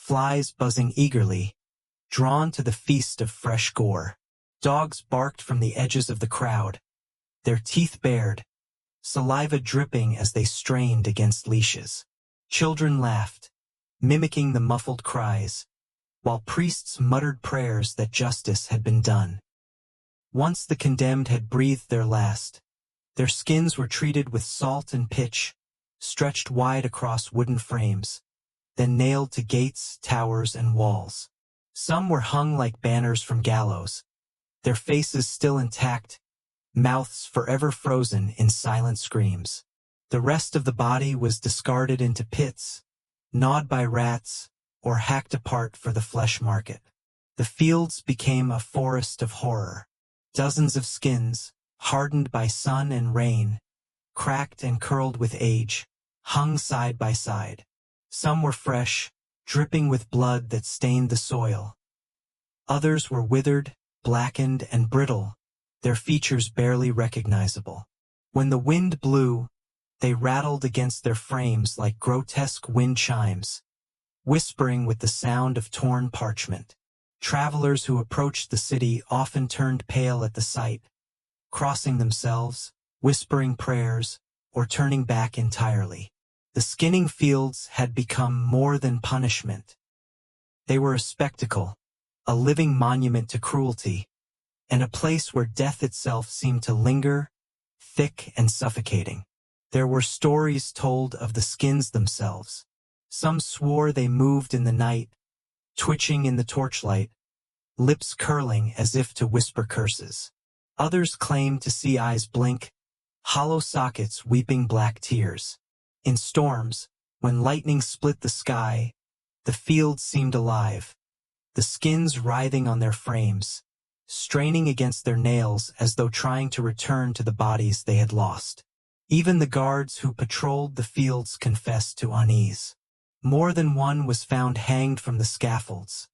flies buzzing eagerly, drawn to the feast of fresh gore. Dogs barked from the edges of the crowd, their teeth bared, saliva dripping as they strained against leashes. Children laughed, mimicking the muffled cries, while priests muttered prayers that justice had been done. Once the condemned had breathed their last, their skins were treated with salt and pitch, stretched wide across wooden frames, then nailed to gates, towers, and walls. Some were hung like banners from gallows, their faces still intact, mouths forever frozen in silent screams. The rest of the body was discarded into pits, gnawed by rats, or hacked apart for the flesh market. The fields became a forest of horror. Dozens of skins, hardened by sun and rain, cracked and curled with age, hung side by side. Some were fresh, dripping with blood that stained the soil. Others were withered, blackened, and brittle, their features barely recognizable. When the wind blew, they rattled against their frames like grotesque wind chimes, whispering with the sound of torn parchment. Travelers who approached the city often turned pale at the sight, crossing themselves, whispering prayers, or turning back entirely. The skinning fields had become more than punishment. They were a spectacle, a living monument to cruelty, and a place where death itself seemed to linger, thick and suffocating. There were stories told of the skins themselves. Some swore they moved in the night, twitching in the torchlight, lips curling as if to whisper curses. Others claimed to see eyes blink, hollow sockets weeping black tears. In storms, when lightning split the sky, the fields seemed alive, the skins writhing on their frames, straining against their nails as though trying to return to the bodies they had lost. Even the guards who patrolled the fields confessed to unease. More than one was found hanged from the scaffolds,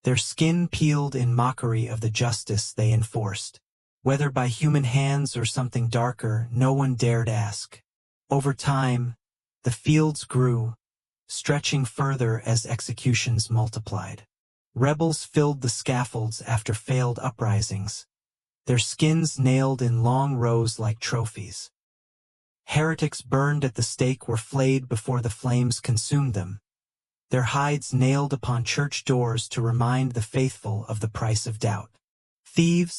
their skin peeled in mockery of the justice they enforced. Whether by human hands or something darker, no one dared ask. Over time, the fields grew, stretching further as executions multiplied. Rebels filled the scaffolds after failed uprisings, their skins nailed in long rows like trophies. Heretics burned at the stake were flayed before the flames consumed them, their hides nailed upon church doors to remind the faithful of the price of doubt. Thieves,